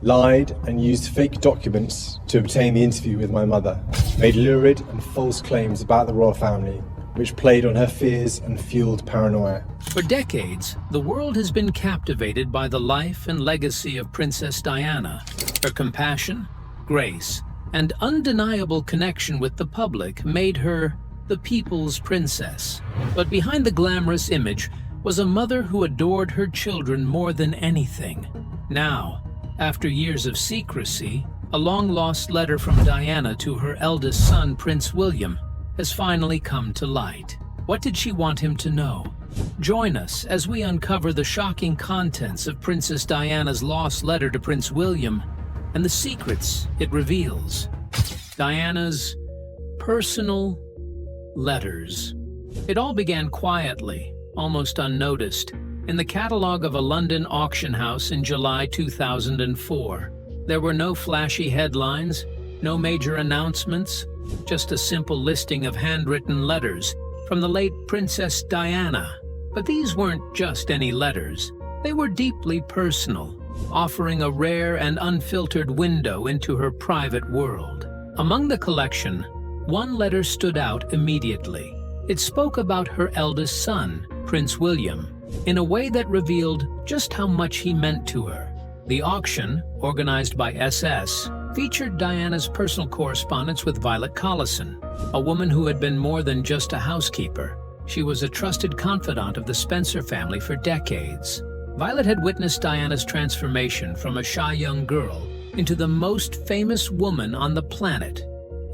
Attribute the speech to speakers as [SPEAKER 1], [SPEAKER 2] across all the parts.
[SPEAKER 1] lied and used fake documents to obtain the interview with my mother, made lurid and false claims about the royal family, which played on her fears and fueled paranoia.
[SPEAKER 2] For decades, the world has been captivated by the life and legacy of Princess Diana. Her compassion, grace, and undeniable connection with the public made her the people's princess. But behind the glamorous image was a mother who adored her children more than anything. Now, after years of secrecy, a long-lost letter from Diana to her eldest son, Prince William, has finally come to light. What did she want him to know? Join us as we uncover the shocking contents of Princess Diana's lost letter to Prince William and the secrets it reveals. Diana's personal letters. It all began quietly, almost unnoticed, in the catalog of a London auction house in July 2004. There were no flashy headlines, no major announcements, just a simple listing of handwritten letters from the late Princess Diana. But these weren't just any letters. They were deeply personal, offering a rare and unfiltered window into her private world. Among the collection, one letter stood out immediately. It spoke about her eldest son, Prince William, in a way that revealed just how much he meant to her. The auction, organized by SS, featured Diana's personal correspondence with Violet Collison, a woman who had been more than just a housekeeper. She was a trusted confidant of the Spencer family for decades. Violet had witnessed Diana's transformation from a shy young girl into the most famous woman on the planet,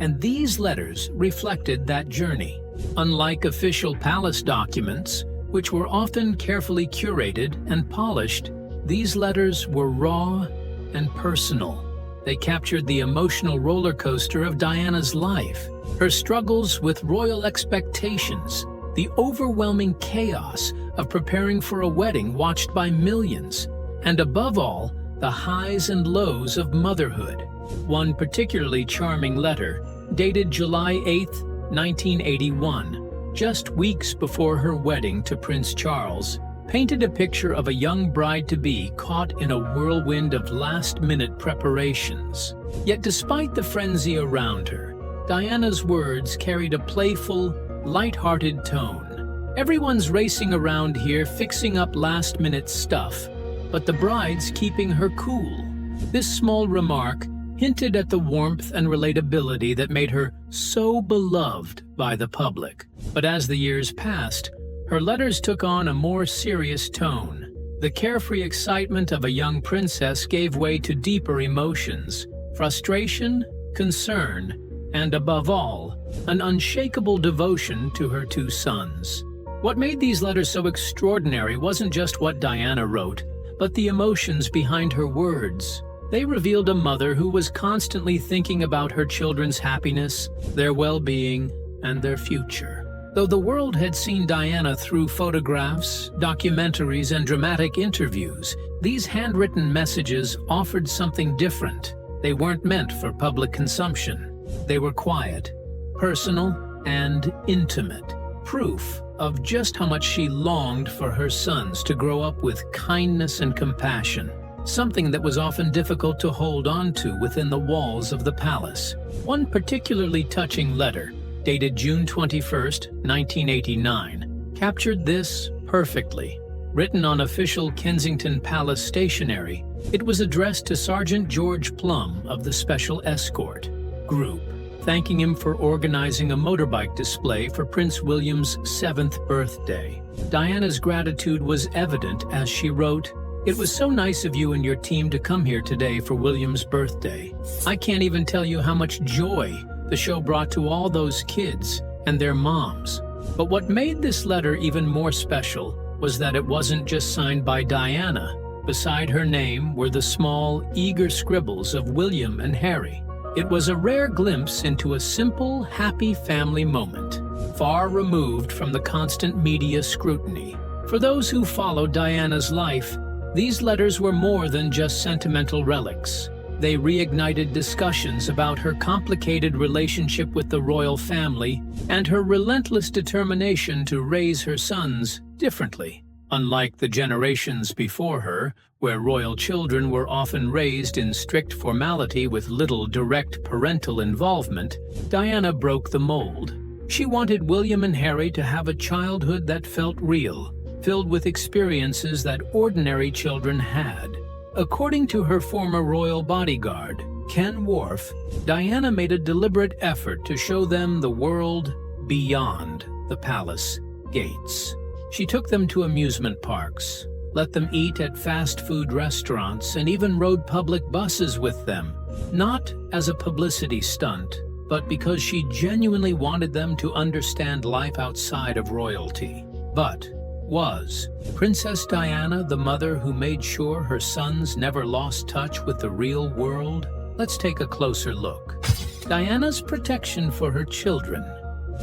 [SPEAKER 2] and these letters reflected that journey. Unlike official palace documents, which were often carefully curated and polished, these letters were raw and personal. They captured the emotional roller coaster of Diana's life, her struggles with royal expectations, the overwhelming chaos of preparing for a wedding watched by millions, and above all, the highs and lows of motherhood. One particularly charming letter, dated July 8, 1981, just weeks before her wedding to Prince Charles, painted a picture of a young bride-to-be caught in a whirlwind of last-minute preparations. Yet despite the frenzy around her, Diana's words carried a playful, light-hearted tone. Everyone's racing around here fixing up last-minute stuff, but the bride's keeping her cool. This small remark hinted at the warmth and relatability that made her so beloved by the public. But as the years passed, her letters took on a more serious tone. The carefree excitement of a young princess gave way to deeper emotions, frustration, concern, and above all, an unshakable devotion to her two sons. What made these letters so extraordinary wasn't just what Diana wrote, but the emotions behind her words. They revealed a mother who was constantly thinking about her children's happiness, their well-being, and their future. Though the world had seen Diana through photographs, documentaries, and dramatic interviews, these handwritten messages offered something different. They weren't meant for public consumption. They were quiet, personal, and intimate, proof of just how much she longed for her sons to grow up with kindness and compassion, something that was often difficult to hold on to within the walls of the palace. One particularly touching letter, dated June 21, 1989, captured this perfectly. Written on official Kensington Palace stationery, it was addressed to Sergeant George Plum of the Special Escort Group, thanking him for organizing a motorbike display for Prince William's 7th birthday. Diana's gratitude was evident as she wrote, "It was so nice of you and your team to come here today for William's birthday. I can't even tell you how much joy the show brought to all those kids and their moms." But what made this letter even more special was that it wasn't just signed by Diana. Beside her name were the small, eager scribbles of William and Harry. It was a rare glimpse into a simple, happy family moment, far removed from the constant media scrutiny. For those who followed Diana's life, these letters were more than just sentimental relics. They reignited discussions about her complicated relationship with the royal family and her relentless determination to raise her sons differently. Unlike the generations before her, where royal children were often raised in strict formality with little direct parental involvement, Diana broke the mold. She wanted William and Harry to have a childhood that felt real, filled with experiences that ordinary children had. According to her former royal bodyguard, Ken Worf, Diana made a deliberate effort to show them the world beyond the palace gates. She took them to amusement parks, let them eat at fast food restaurants, and even rode public buses with them, not as a publicity stunt, but because she genuinely wanted them to understand life outside of royalty. But was Princess Diana the mother who made sure her sons never lost touch with the real world? Let's take a closer look. Diana's protection for her children.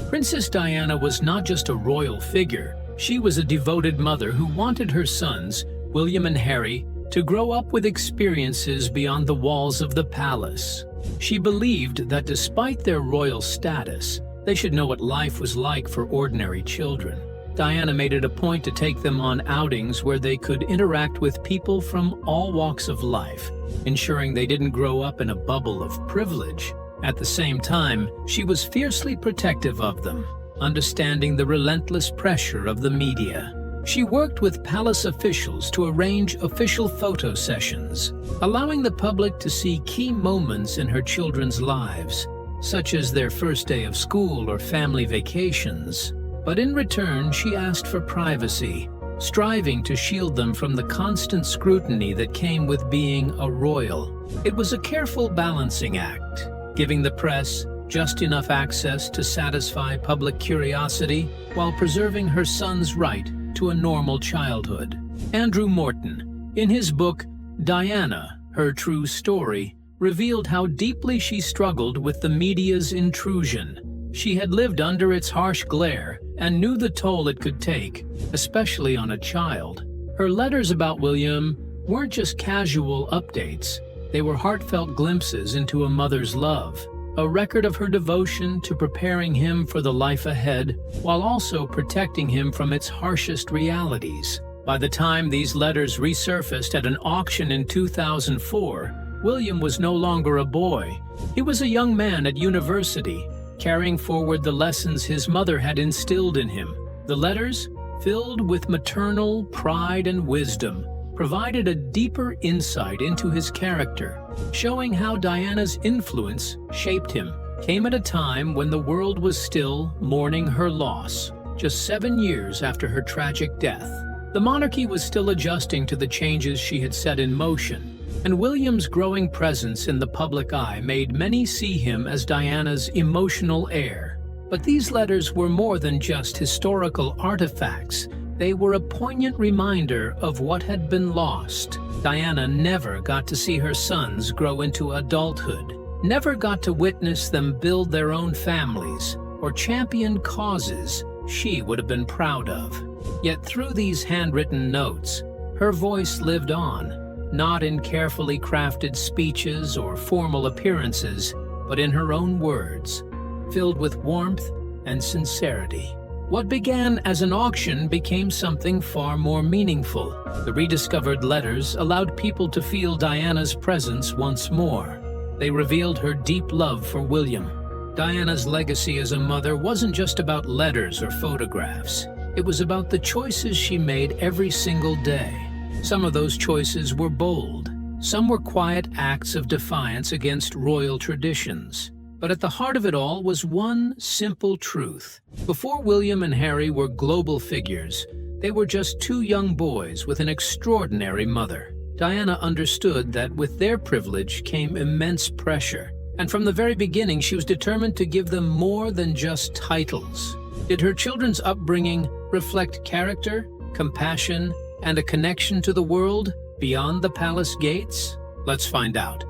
[SPEAKER 2] Princess Diana was not just a royal figure. She was a devoted mother who wanted her sons, William and Harry, to grow up with experiences beyond the walls of the palace. She believed that despite their royal status, they should know what life was like for ordinary children. Diana made it a point to take them on outings where they could interact with people from all walks of life, ensuring they didn't grow up in a bubble of privilege. At the same time, she was fiercely protective of them, understanding the relentless pressure of the media. She worked with palace officials to arrange official photo sessions, allowing the public to see key moments in her children's lives, such as their first day of school or family vacations. But in return, she asked for privacy, striving to shield them from the constant scrutiny that came with being a royal. It was a careful balancing act, giving the press just enough access to satisfy public curiosity while preserving her son's right to a normal childhood. Andrew Morton, in his book Diana, Her True Story, revealed how deeply she struggled with the media's intrusion. She had lived under its harsh glare and knew the toll it could take, especially on a child. Her letters about William weren't just casual updates. They were heartfelt glimpses into a mother's love, a record of her devotion to preparing him for the life ahead while also protecting him from its harshest realities. By the time these letters resurfaced at an auction in 2004, William was no longer a boy. He was a young man at university, carrying forward the lessons his mother had instilled in him. The letters, filled with maternal pride and wisdom, provided a deeper insight into his character, showing how Diana's influence shaped him. Came at a time when the world was still mourning her loss, just 7 years after her tragic death. The monarchy was still adjusting to the changes she had set in motion, and William's growing presence in the public eye made many see him as Diana's emotional heir. But these letters were more than just historical artifacts. They were a poignant reminder of what had been lost. Diana never got to see her sons grow into adulthood, never got to witness them build their own families, or champion causes she would have been proud of. Yet through these handwritten notes, her voice lived on, not in carefully crafted speeches or formal appearances, but in her own words, filled with warmth and sincerity. What began as an auction became something far more meaningful. The rediscovered letters allowed people to feel Diana's presence once more. They revealed her deep love for William. Diana's legacy as a mother wasn't just about letters or photographs. It was about the choices she made every single day. Some of those choices were bold. Some were quiet acts of defiance against royal traditions. But at the heart of it all was one simple truth. Before William and Harry were global figures, they were just two young boys with an extraordinary mother. Diana understood that with their privilege came immense pressure, and from the very beginning she was determined to give them more than just titles. Did her children's upbringing reflect character, compassion, and a connection to the world beyond the palace gates? Let's find out.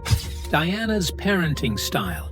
[SPEAKER 2] Diana's parenting style.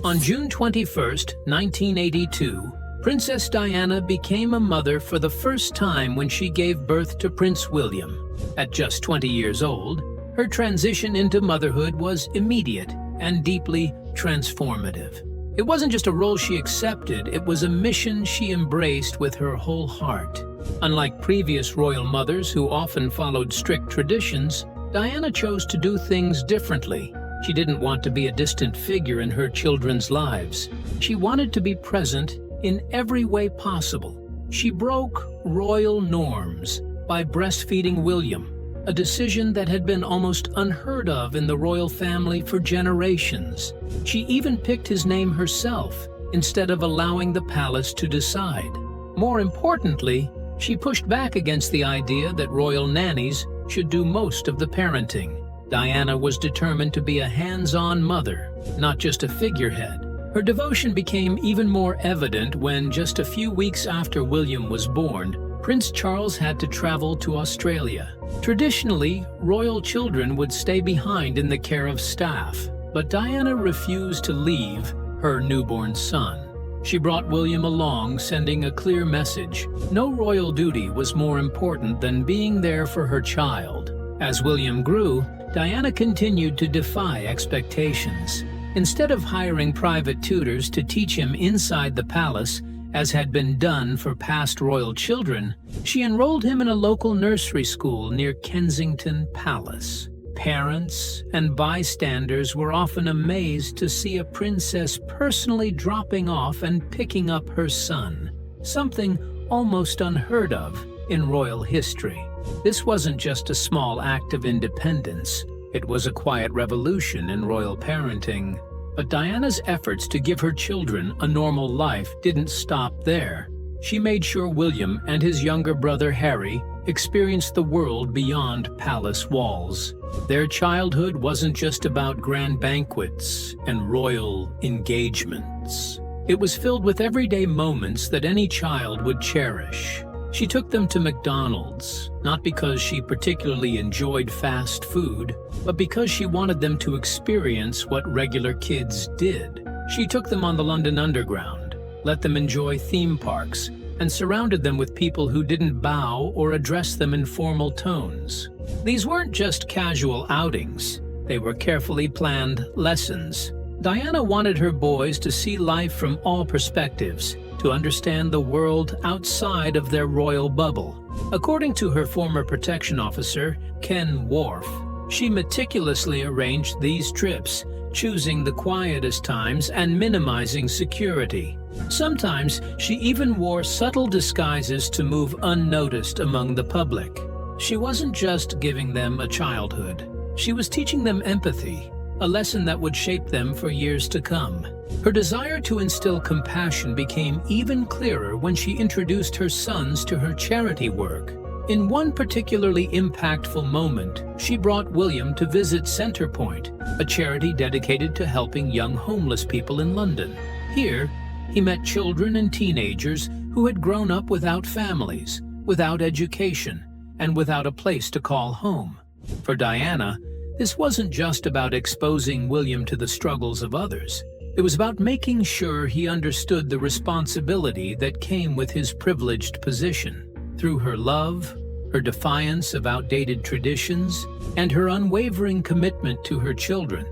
[SPEAKER 2] On June 21, 1982, Princess Diana became a mother for the first time when she gave birth to Prince William. At just 20 years old, her transition into motherhood was immediate and deeply transformative. It wasn't just a role she accepted, it was a mission she embraced with her whole heart. Unlike previous royal mothers who often followed strict traditions, Diana chose to do things differently. She didn't want to be a distant figure in her children's lives. She wanted to be present in every way possible. She broke royal norms by breastfeeding William, a decision that had been almost unheard of in the royal family for generations. She even picked his name herself, instead of allowing the palace to decide. More importantly, she pushed back against the idea that royal nannies should do most of the parenting. Diana was determined to be a hands-on mother, not just a figurehead. Her devotion became even more evident when, just a few weeks after William was born, Prince Charles had to travel to Australia. Traditionally, royal children would stay behind in the care of staff, but Diana refused to leave her newborn son. She brought William along, sending a clear message. No royal duty was more important than being there for her child. As William grew, Diana continued to defy expectations. Instead of hiring private tutors to teach him inside the palace, as had been done for past royal children, she enrolled him in a local nursery school near Kensington Palace. Parents and bystanders were often amazed to see a princess personally dropping off and picking up her son, something almost unheard of in royal history. This wasn't just a small act of independence, it was a quiet revolution in royal parenting. But Diana's efforts to give her children a normal life didn't stop there. She made sure William and his younger brother Harry experienced the world beyond palace walls. Their childhood wasn't just about grand banquets and royal engagements. It was filled with everyday moments that any child would cherish. She took them to McDonald's, not because she particularly enjoyed fast food, but because she wanted them to experience what regular kids did. She took them on the London Underground, let them enjoy theme parks, and surrounded them with people who didn't bow or address them in formal tones. These weren't just casual outings, they were carefully planned lessons. Diana wanted her boys to see life from all perspectives, to understand the world outside of their royal bubble. According to her former protection officer, Ken Worf, she meticulously arranged these trips, choosing the quietest times and minimizing security. Sometimes she even wore subtle disguises to move unnoticed among the public. She wasn't just giving them a childhood, she was teaching them empathy, a lesson that would shape them for years to come. Her desire to instill compassion became even clearer when she introduced her sons to her charity work. In one particularly impactful moment, she brought William to visit Centrepoint, a charity dedicated to helping young homeless people in London. Here, he met children and teenagers who had grown up without families, without education, and without a place to call home. For Diana, this wasn't just about exposing William to the struggles of others. It was about making sure he understood the responsibility that came with his privileged position. Through her love, her defiance of outdated traditions, and her unwavering commitment to her children,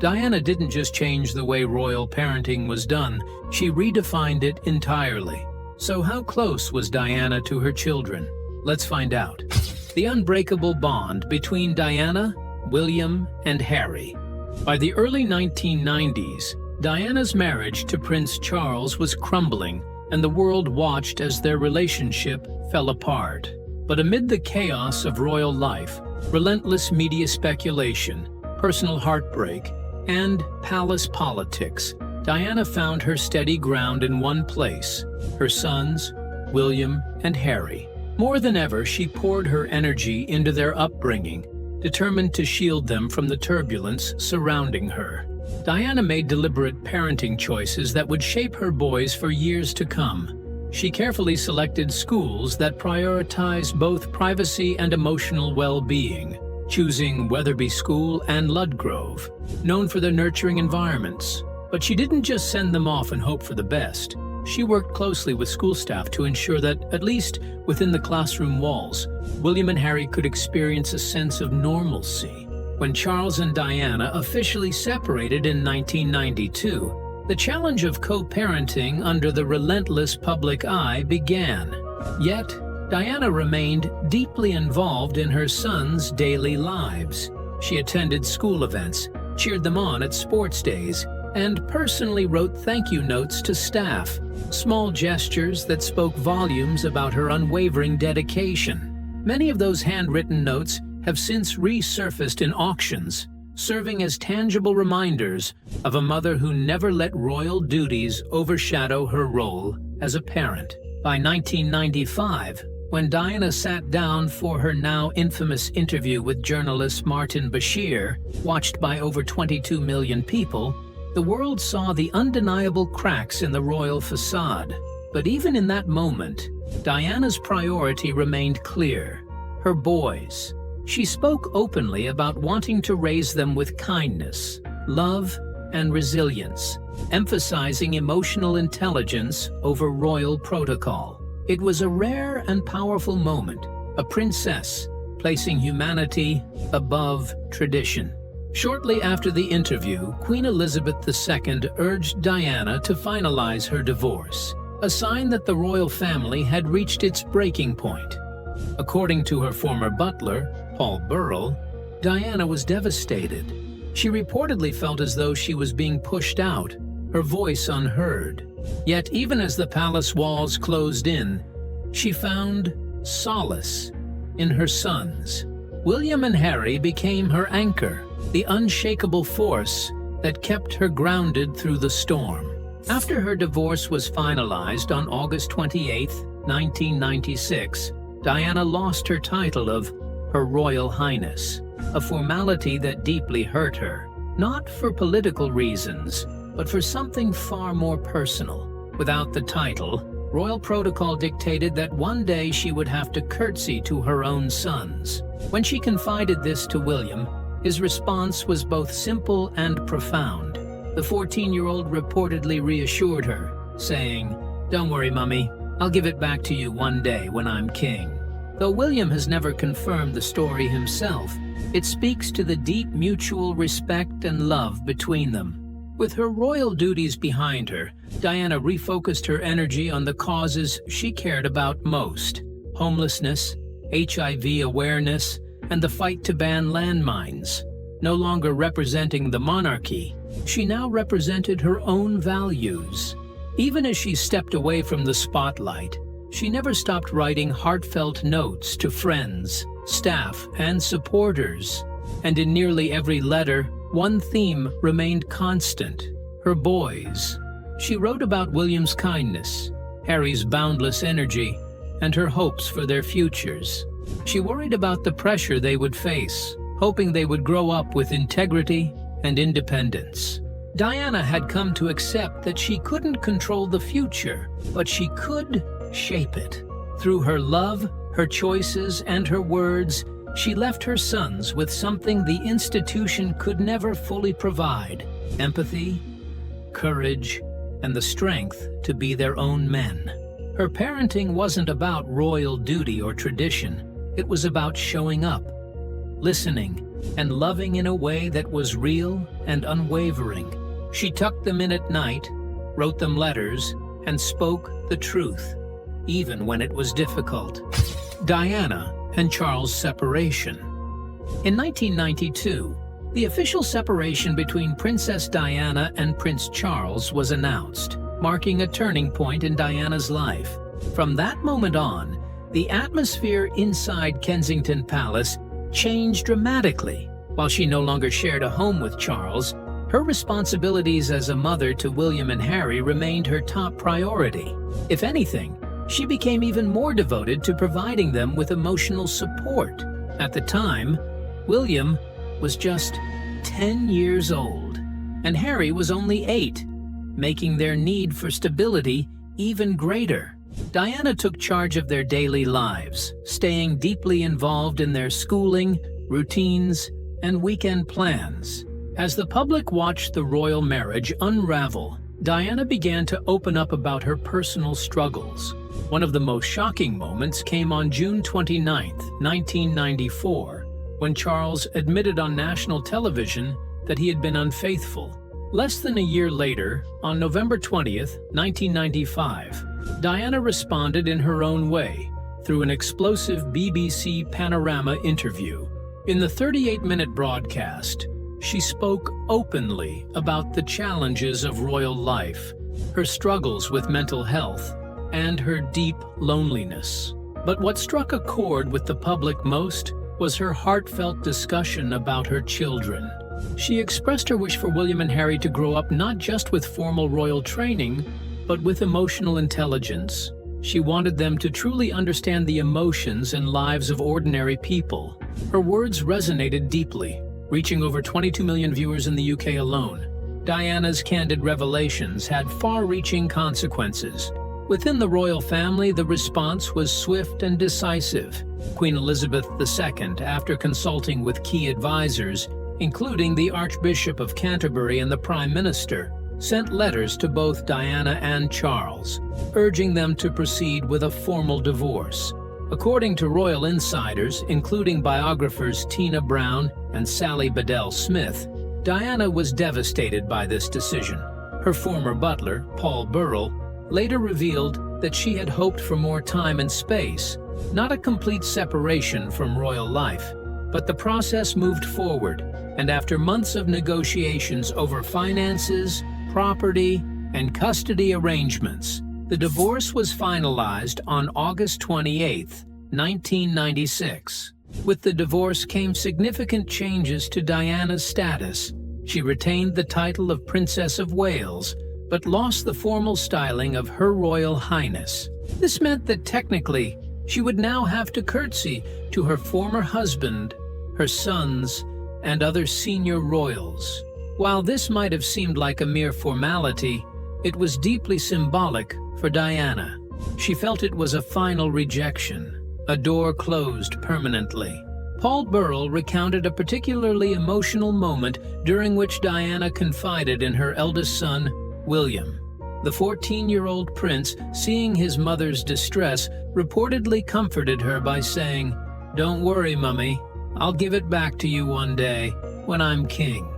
[SPEAKER 2] Diana didn't just change the way royal parenting was done, she redefined it entirely. So how close was Diana to her children? Let's find out. The unbreakable bond between Diana, William, and Harry. By the early 1990s, Diana's marriage to Prince Charles was crumbling, and the world watched as their relationship fell apart. But amid the chaos of royal life, relentless media speculation, personal heartbreak, and palace politics, Diana found her steady ground in one place: her sons, William and Harry. More than ever, she poured her energy into their upbringing, determined to shield them from the turbulence surrounding her. Diana made deliberate parenting choices that would shape her boys for years to come. She carefully selected schools that prioritized both privacy and emotional well-being, choosing Wetherby School and Ludgrove, known for their nurturing environments. But she didn't just send them off and hope for the best. She worked closely with school staff to ensure that, at least within the classroom walls, William and Harry could experience a sense of normalcy. When Charles and Diana officially separated in 1992, the challenge of co-parenting under the relentless public eye began. Yet, Diana remained deeply involved in her sons' daily lives. She attended school events, cheered them on at sports days, and personally wrote thank you notes to staff, small gestures that spoke volumes about her unwavering dedication. Many of those handwritten notes have since resurfaced in auctions, serving as tangible reminders of a mother who never let royal duties overshadow her role as a parent. By 1995, when Diana sat down for her now infamous interview with journalist Martin Bashir, watched by over 22 million people, the world saw the undeniable cracks in the royal facade. But even in that moment, Diana's priority remained clear: her boys. She spoke openly about wanting to raise them with kindness, love, and resilience, emphasizing emotional intelligence over royal protocol. It was a rare and powerful moment, a princess placing humanity above tradition. Shortly after the interview, Queen Elizabeth II urged Diana to finalize her divorce, a sign that the royal family had reached its breaking point. According to her former butler, Paul Burrell, Diana was devastated. She reportedly felt as though she was being pushed out, her voice unheard. Yet even as the palace walls closed in, she found solace in her sons. William and Harry became her anchor, the unshakable force that kept her grounded through the storm. After her divorce was finalized on August 28, 1996, Diana lost her title of Her Royal Highness, a formality that deeply hurt her, not for political reasons, but for something far more personal. Without the title, royal protocol dictated that one day she would have to curtsy to her own sons. When she confided this to William, his response was both simple and profound. The 14-year-old reportedly reassured her, saying, "Don't worry, Mummy, I'll give it back to you one day when I'm king." Though William has never confirmed the story himself, it speaks to the deep mutual respect and love between them. With her royal duties behind her, Diana refocused her energy on the causes she cared about most: homelessness, HIV awareness, and the fight to ban landmines. No longer representing the monarchy, she now represented her own values. Even as she stepped away from the spotlight, she never stopped writing heartfelt notes to friends, staff, and supporters. And in nearly every letter, one theme remained constant: her boys. She wrote about William's kindness, Harry's boundless energy, and her hopes for their futures. She worried about the pressure they would face, hoping they would grow up with integrity and independence. Diana had come to accept that she couldn't control the future, but she could shape it. Through her love, her choices, and her words, she left her sons with something the institution could never fully provide: empathy, courage, and the strength to be their own men. Her parenting wasn't about royal duty or tradition. It was about showing up, listening, and loving in a way that was real and unwavering. She tucked them in at night, wrote them letters, and spoke the truth, even when it was difficult. Diana and Charles' separation. In 1992, the official separation between Princess Diana and Prince Charles was announced, marking a turning point in Diana's life. From that moment on, the atmosphere inside Kensington Palace changed dramatically. While she no longer shared a home with Charles, her responsibilities as a mother to William and Harry remained her top priority. If anything, she became even more devoted to providing them with emotional support. At the time, William was just 10 years old, and Harry was only 8, making their need for stability even greater. Diana took charge of their daily lives, staying deeply involved in their schooling, routines, and weekend plans. As the public watched the royal marriage unravel, Diana began to open up about her personal struggles. One of the most shocking moments came on June 29, 1994, when Charles admitted on national television that he had been unfaithful. Less than a year later, on November 20, 1995, Diana responded in her own way, through an explosive BBC Panorama interview. In the 38-minute broadcast, she spoke openly about the challenges of royal life, her struggles with mental health, and her deep loneliness. But what struck a chord with the public most was her heartfelt discussion about her children. She expressed her wish for William and Harry to grow up not just with formal royal training, but with emotional intelligence. She wanted them to truly understand the emotions and lives of ordinary people. Her words resonated deeply, reaching over 22 million viewers in the UK alone. Diana's candid revelations had far-reaching consequences. Within the royal family, the response was swift and decisive. Queen Elizabeth II, after consulting with key advisors, including the Archbishop of Canterbury and the Prime Minister, sent letters to both Diana and Charles, urging them to proceed with a formal divorce. According to royal insiders, including biographers Tina Brown and Sally Bedell Smith, Diana was devastated by this decision. Her former butler, Paul Burrell, later revealed that she had hoped for more time and space, not a complete separation from royal life. But the process moved forward, and after months of negotiations over finances, property, and custody arrangements, the divorce was finalized on August 28, 1996. With the divorce came significant changes to Diana's status. She retained the title of Princess of Wales, but lost the formal styling of Her Royal Highness. This meant that technically, she would now have to curtsy to her former husband, her sons, and other senior royals. While this might have seemed like a mere formality, it was deeply symbolic for Diana. She felt it was a final rejection, a door closed permanently. Paul Burrell recounted a particularly emotional moment during which Diana confided in her eldest son, William. The 14-year-old prince, seeing his mother's distress, reportedly comforted her by saying, "Don't worry, Mummy, I'll give it back to you one day, when I'm king."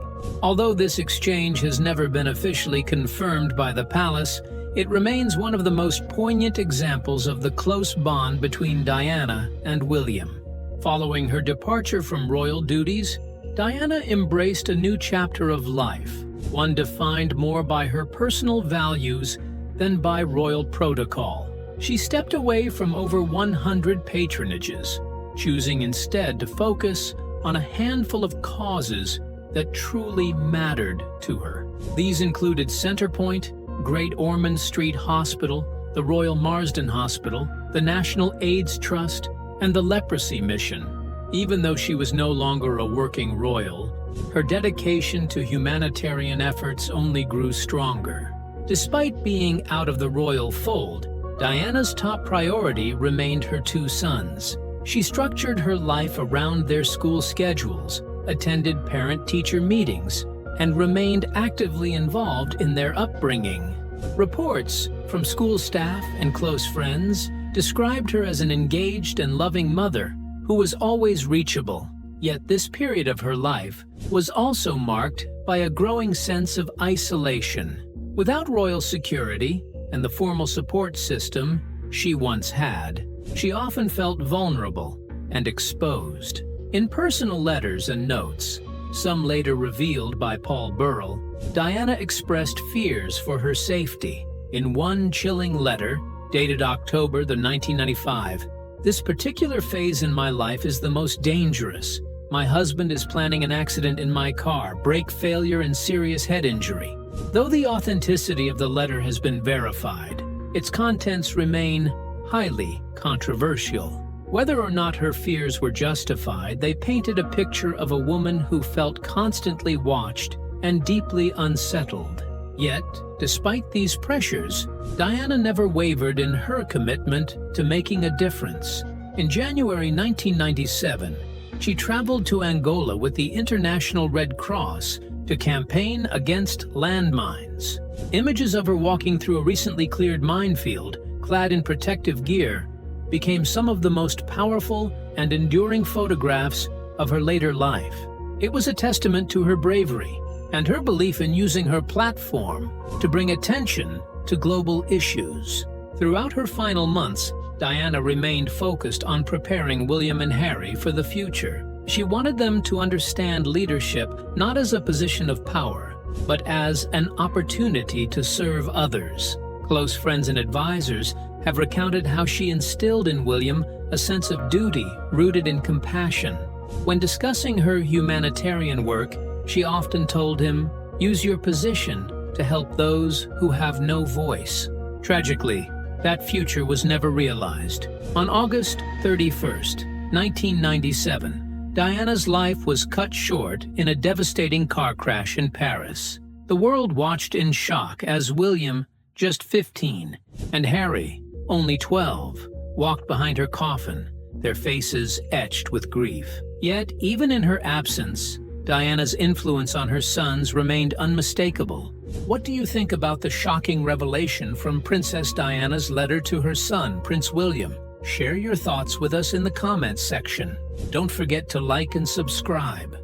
[SPEAKER 2] Although this exchange has never been officially confirmed by the palace, it remains one of the most poignant examples of the close bond between Diana and William. Following her departure from royal duties, Diana embraced a new chapter of life, one defined more by her personal values than by royal protocol. She stepped away from over 100 patronages, choosing instead to focus on a handful of causes that truly mattered to her. These included Centrepoint, Great Ormond Street Hospital, the Royal Marsden Hospital, the National AIDS Trust, and the Leprosy Mission. Even though she was no longer a working royal, her dedication to humanitarian efforts only grew stronger. Despite being out of the royal fold, Diana's top priority remained her two sons. She structured her life around their school schedules, attended parent-teacher meetings, and remained actively involved in their upbringing. Reports from school staff and close friends described her as an engaged and loving mother who was always reachable. Yet this period of her life was also marked by a growing sense of isolation. Without royal security and the formal support system she once had, she often felt vulnerable and exposed. In personal letters and notes, some later revealed by Paul Burrell, Diana expressed fears for her safety. In one chilling letter, dated October 1995, "This particular phase in my life is the most dangerous. My husband is planning an accident in my car, brake failure and serious head injury." Though the authenticity of the letter has been verified, its contents remain highly controversial. Whether or not her fears were justified, they painted a picture of a woman who felt constantly watched and deeply unsettled. Yet, despite these pressures, Diana never wavered in her commitment to making a difference. In January 1997, she traveled to Angola with the International Red Cross to campaign against landmines. Images of her walking through a recently cleared minefield, clad in protective gear, became some of the most powerful and enduring photographs of her later life. It was a testament to her bravery and her belief in using her platform to bring attention to global issues. Throughout her final months, Diana remained focused on preparing William and Harry for the future. She wanted them to understand leadership not as a position of power, but as an opportunity to serve others. Close friends and advisors have recounted how she instilled in William a sense of duty rooted in compassion. When discussing her humanitarian work, she often told him, "Use your position to help those who have no voice." Tragically, that future was never realized. On August 31st, 1997, Diana's life was cut short in a devastating car crash in Paris. The world watched in shock as William, just 15, and Harry, only 12, walked behind her coffin, their faces etched with grief. Yet, even in her absence, Diana's influence on her sons remained unmistakable. What do you think about the shocking revelation from Princess Diana's letter to her son, Prince William? Share your thoughts with us in the comments section. Don't forget to like and subscribe.